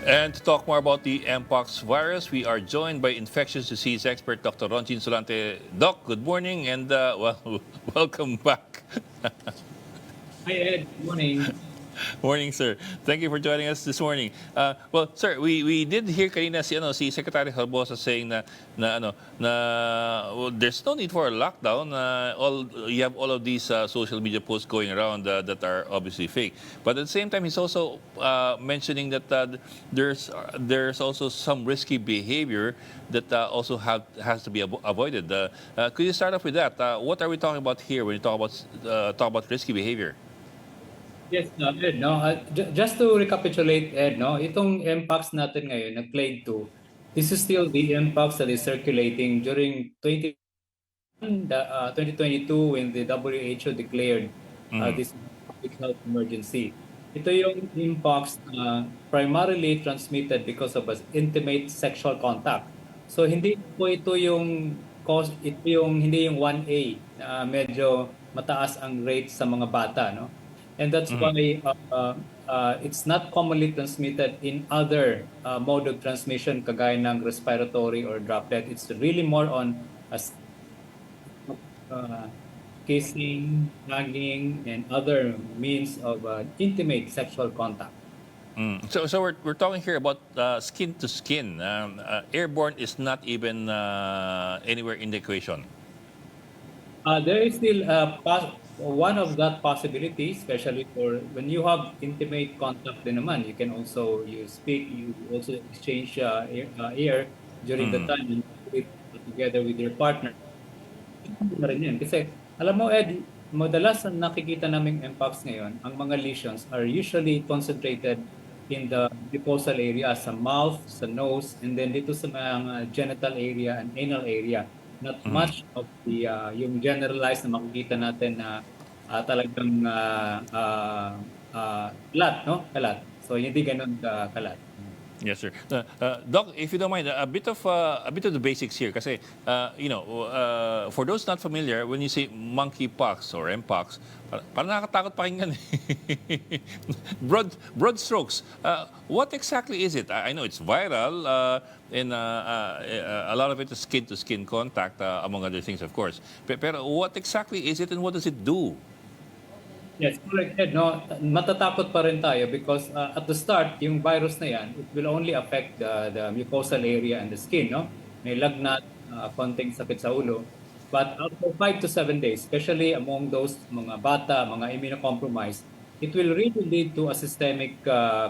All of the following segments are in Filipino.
And to talk more about the Mpox virus, we are joined by infectious disease expert Dr. Rontgene Solante. Doc, good morning and welcome back. Hi Ed, good morning. Morning, sir. Thank you for joining us this morning. Well, sir, we did hear kanina si Secretary Herbosa saying na there's no need for a lockdown. You have all of these social media posts going around that are obviously fake. But at the same time, he's also mentioning that there's also some risky behavior that also has to be avoided. Could you start off with that? What are we talking about here when you talk about risky behavior? Yes, Ed, no, just to recapitulate, Ed, no, itong Mpox natin ngayon, na clade 2, this is still the Mpox that is circulating during 2022 when the WHO declared Mm-hmm. this public health emergency. Ito yung Mpox primarily transmitted because of intimate sexual contact. So hindi po ito yung cause, ito yung hindi yung 1A na medyo mataas ang rate sa mga bata, no? And that's why it's not commonly transmitted in other mode of transmission kagaya ng respiratory or droplet. It's really more on uh, kissing, hugging, and other means of intimate sexual contact. So we're talking here about skin to skin. Airborne is not even anywhere in the equation. There is still one of that possibility, especially for when you have intimate contact din naman. You can also, you speak, you also exchange air during the time you do it together with your partner. Na rin yun. Kasi alam mo Ed, madalas ang nakikita naming Mpox ngayon, ang mga lesions are usually concentrated in the mucosal area, sa mouth, sa nose, and then dito sa mga genital area and anal area. Not much of the yung generalized na makikita natin na talagang kalat, no? Kalat. So hindi ganun kalat. Yes, sir. Doc, if you don't mind, a bit of the basics here, kasi for those not familiar, when you say monkeypox or mpox, parang nakakatakot pakinggan. Broad strokes. What exactly is it? I know it's viral, and a lot of it is skin-to-skin contact, among other things, of course. Pero what exactly is it, and what does it do? Yes, correct, Ed. No, matatakot pa rin tayo because at the start, yung virus na yan, it will only affect the mucosal area and the skin, no? May lagnat, konting sakit sa ulo. But after 5 to 7 days, especially among those mga bata, mga immunocompromised, it will really lead to a systemic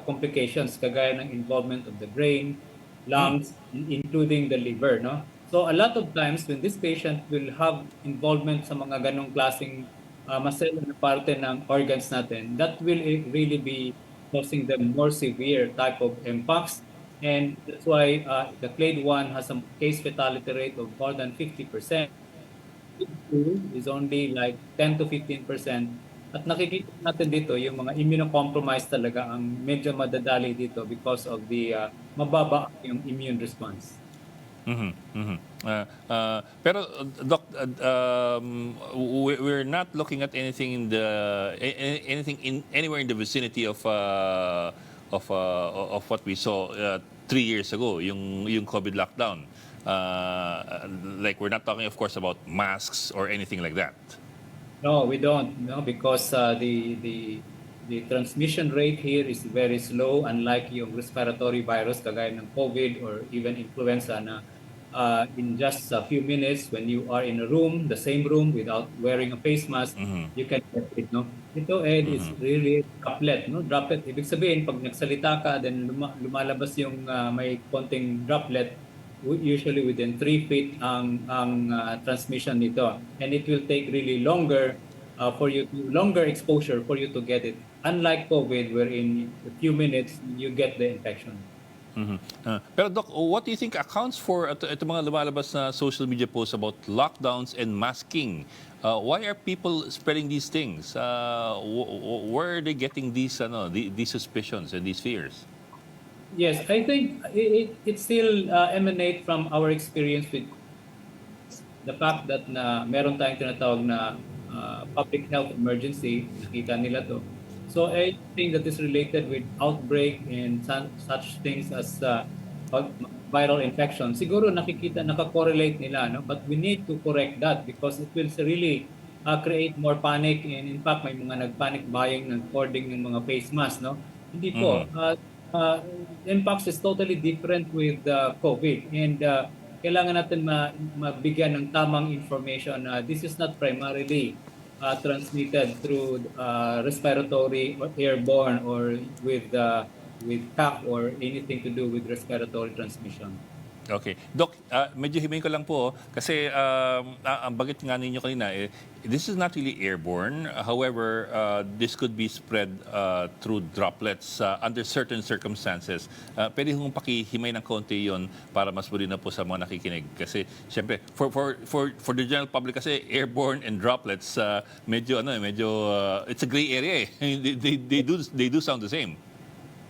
complications kagaya ng involvement of the brain, lungs, including the liver, no? So a lot of times when this patient will have involvement sa mga ganong klaseng masela na parte ng organs natin, that will really be causing them more severe type of Mpox. And that's why the clade 1 has a case fatality rate of more than 50%. Clade 2 is only like 10 to 15%. At nakikita natin dito, yung mga immunocompromised talaga ang medyo madadali dito because of the mababa yung immune response. Pero Doc, we're not looking at anything anywhere in the vicinity of what we saw 3 years ago, yung COVID lockdown. Like we're not talking, of course, about masks or anything like that. No, we don't. No, because the transmission rate here is very slow, unlike yung respiratory virus kagaya ng COVID or even influenza na in just a few minutes when you are in a room, the same room without wearing a face mask, you can get it, no? Ito, Ed, is really droplet, no? Droplet, ibig sabihin, pag nagsalita ka, then lumalabas yung may konting droplet, usually within 3 feet ang transmission nito. And it will take really longer longer exposure for you to get it. Unlike COVID, where in a few minutes, you get the infection. Pero Doc, what do you think accounts for ito mga lumalabas na social media posts about lockdowns and masking? Why are people spreading these things? Where are they getting these suspicions and these fears? Yes, I think it still emanate from our experience with the fact that na meron tayong tinatawag na public health emergency, nakita nila to. So anything that is related with outbreak and such things as viral infection, siguro nakakorrelate nila, no? But we need to correct that because it will really create more panic, and in fact may mga nagpanic buying ng hoarding ng mga face mask, no? Hindi po. Mhm. Uh, Mpox is totally different with COVID, and kailangan natin mabigyan ng tamang information na this is not primarily transmitted through respiratory or airborne or with cough or anything to do with respiratory transmission. Okay. Doc, medyo himayin ko lang po kasi ang bagit nga ninyo kanina, this is not really airborne. However, this could be spread through droplets under certain circumstances. Pwede hong pakihimay ng konti yon para mas muli na po sa mga nakikinig. Kasi siyempre, for the general public kasi, airborne and droplets, it's a gray area eh. They do sound the same.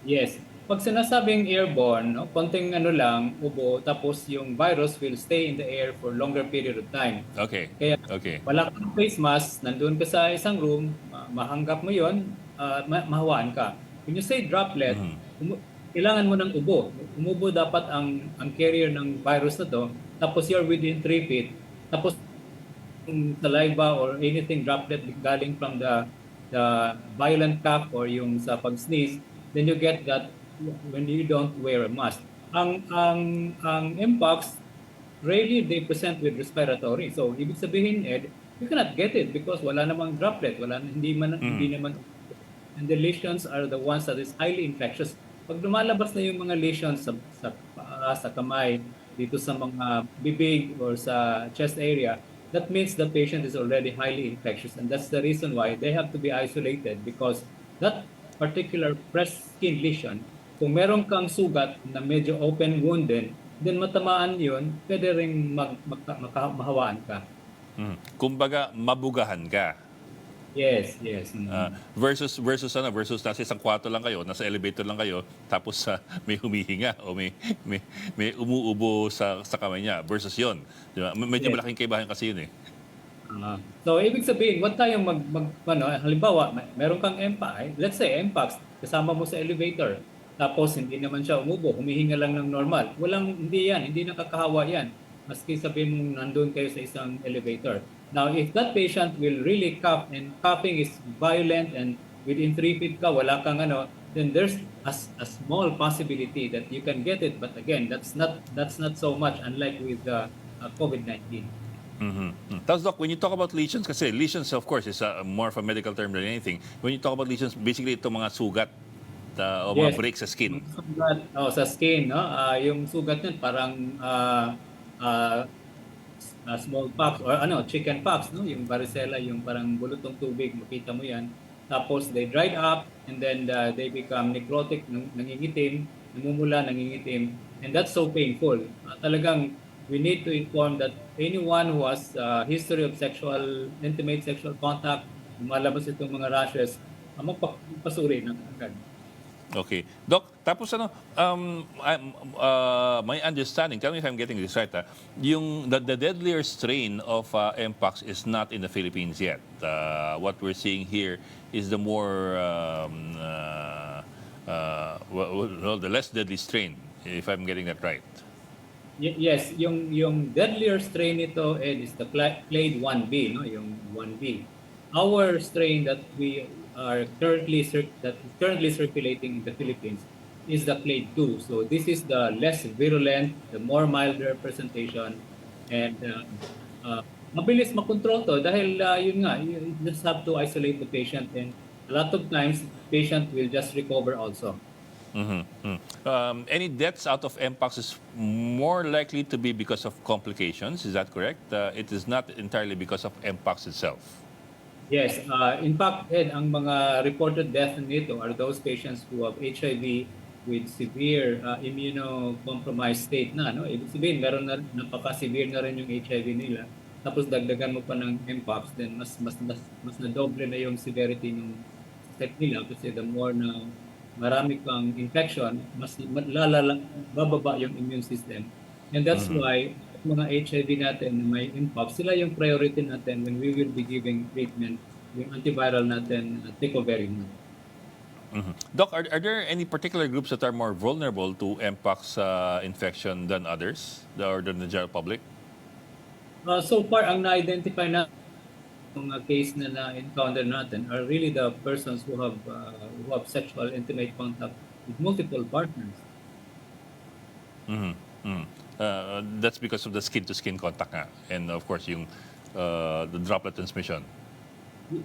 Yes. Pag sinasabing airborne, no, konting lang, ubo, tapos yung virus will stay in the air for longer period of time. Okay. Kaya Okay. wala kang face mask, nandun ka sa isang room, mahanggap mo yon, mahawaan ka. When you say droplet, kailangan mo ng ubo. Umubo dapat ang carrier ng virus na to, tapos you're within 3 feet, tapos yung saliva or anything droplet galing from the violent cough or yung sa pag-sneeze, then you get that when you don't wear a mask. Ang Mpox, rarely they present with respiratory. So, ibig sabihin, Ed, you cannot get it because wala namang droplet, hindi naman, and the lesions are the ones that is highly infectious. Pag lumalabas na yung mga lesions sa paa, sa kamay, dito sa mga bibig or sa chest area, that means the patient is already highly infectious, and that's the reason why they have to be isolated because that particular breast skin lesion, kung meron kang sugat na medyo open wound din, then matamaan yun, pwede rin mahawaan ka. Kumbaga, mabugahan ka. Yes. Versus nasa isang kwarto lang kayo, nasa elevator lang kayo, tapos may humihinga o may umuubo sa kamay niya versus yon. Di ba? Medyo Yes. malaking kaibahan kasi yun eh. So, ibig sabihin, wag tayong halimbawa, meron kang let's say Mpox, kasama mo sa elevator, tapos hindi naman siya umubo, humihinga lang ng normal. Hindi nakakahawa yan. Maski sabihin mong nandun kayo sa isang elevator. Now, if that patient will really cough and coughing is violent and within 3 feet ka, wala kang then there's a small possibility that you can get it. But again, that's not so much, unlike with COVID-19. Tapos Doc, when you talk about lesions, kasi lesions of course is more of a medical term than anything. When you talk about lesions, basically itong mga sugat o mga break sa skin. Yung sugat, sa skin, no? Yung sugat nun parang smallpox or chicken pox, no? Yung varicella, yung parang bulutong tubig, makita mo yan. Tapos they dried up and then they become necrotic, nangingitim, namumula, nangingitim, and that's so painful. Talagang we need to inform that anyone who has history of intimate sexual contact, lumalabas itong mga rashes, magpasuri ng agad. Okay. Doc, tapos my understanding, tell me if I'm getting this right, yung the Deadlier strain of Mpox is not in the Philippines yet. What we're seeing here is the more, the less deadly strain, if I'm getting that right. Yes, yung Deadlier strain nito, Ed, is the clade 1B, no? Yung 1B. Our strain that we are currently circulating in the Philippines is the clade 2. So this is the less virulent, the more milder presentation, and mabilis makontrol to dahil yun nga, you just have to isolate the patient, and a lot of times patient will just recover also. Any deaths out of Mpox is more likely to be because of complications. Is that correct? It is not entirely because of Mpox itself. Yes. In fact, Ed, ang mga reported deaths nito are those patients who have HIV with severe immunocompromised state na. No? Ibig sabihin, meron na napaka-severe na rin yung HIV nila. Tapos dagdagan mo pa ng Mpox, then mas na doble na yung severity ng state nila kasi the more na marami kang infection, mas bababa yung immune system. And that's why mga HIV natin na may Mpox, sila yung priority natin when we will be giving treatment, yung antiviral natin, Tecovirimat. Doc, are there any particular groups that are more vulnerable to Mpox infection than others, or than the general public? So far, ang na-identify na mga case na na-encounter natin are really the persons who have sexual intimate contact with multiple partners. Mhm, mhm. That's because of the skin-to-skin contact nga. And of course, yung the droplet transmission.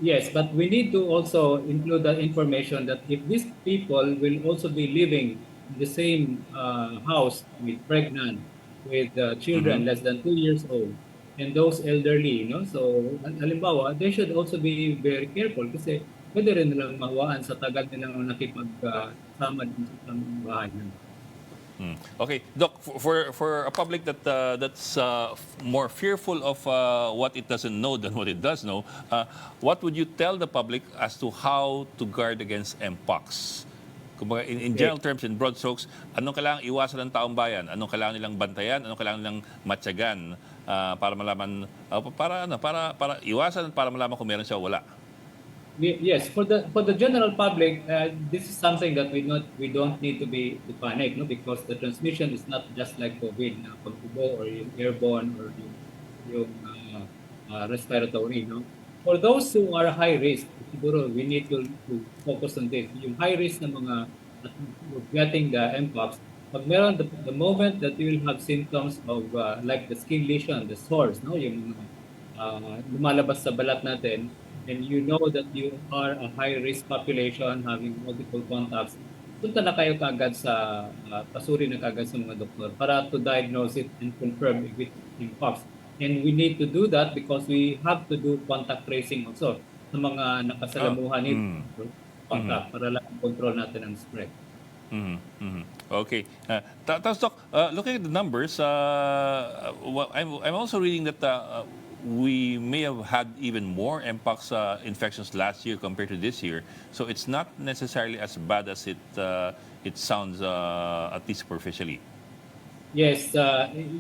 Yes, but we need to also include the information that if these people will also be living in the same house with pregnant, with children less than 2 years old, and those elderly, so halimbawa, they should also be very careful kasi pwede rin nilang mawaan sa tagal nilang nakipagsama din sa isang bahay. Okay, Doc, for a public that's more fearful of what it doesn't know than what it does know, what would you tell the public as to how to guard against Mpox? Kumbaga, in general terms, in broad strokes, anong kailangang iwasan ng taong bayan? Anong kailangan nilang bantayan? Anong kailangan nilang matyagan para malaman, para iwasan, para malaman kung meron siya o wala? Yes, for the general public, this is something that we don't need to panic, because the transmission is not just like COVID, na pagtubo or yung airborne or yung respiratory, For those who are high risk, siguro we need to focus on this. Yung high risk na mga getting the Mpox, pag meron the moment that you will have symptoms of like the skin lesion, the sores, yung lumalabas sa balat natin, and you know that you are a high-risk population having multiple contacts, punta na kayo kaagad sa, pasuri na kaagad sa mga doktor para to diagnose it and confirm if it's Mpox. And we need to do that because we have to do contact tracing also sa mga nakasalamuhan nito, contact, para lang control natin ang spread. Okay. Tapos, Doc, looking at the numbers, I'm also reading that we may have had even more Mpox infections last year compared to this year. So it's not necessarily as bad as it sounds, at least superficially. Yes,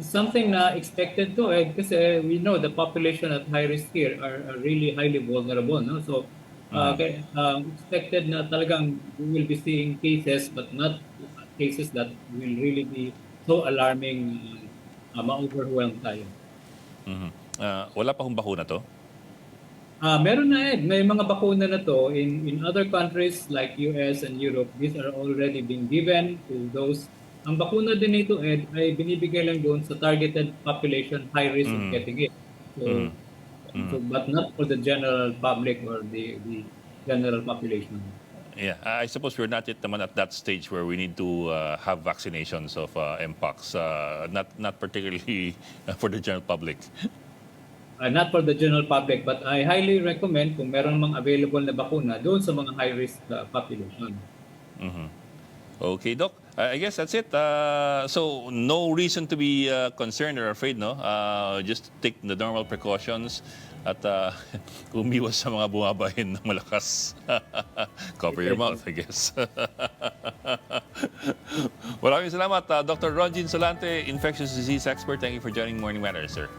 something na expected to kasi we know the population at high risk here are really highly vulnerable. So expected na talagang we will be seeing cases but not cases that will really be so alarming, ma-overwhelm tayo. Wala pa hong bakuna to? Meron na may mga bakuna na to in other countries like US and Europe. These are already being given to those. Ang bakuna din nito ay binibigay lang doon sa targeted population high risk of getting it. So, but not for the general public or the general population. Yeah, I suppose we're not yet naman at that stage where we need to have vaccinations of Mpox, not particularly for the general public. Not for the general public, but I highly recommend kung meron mang available na bakuna doon sa mga high-risk population. Okay, Doc. I guess that's it. So no reason to be concerned or afraid, no? Just take the normal precautions at umiwas sa mga bumabahin ng malakas. Cover your mouth, I guess. Maraming salamat, Dr. Rontgene Solante, infectious disease expert. Thank you for joining Morning Matters, sir.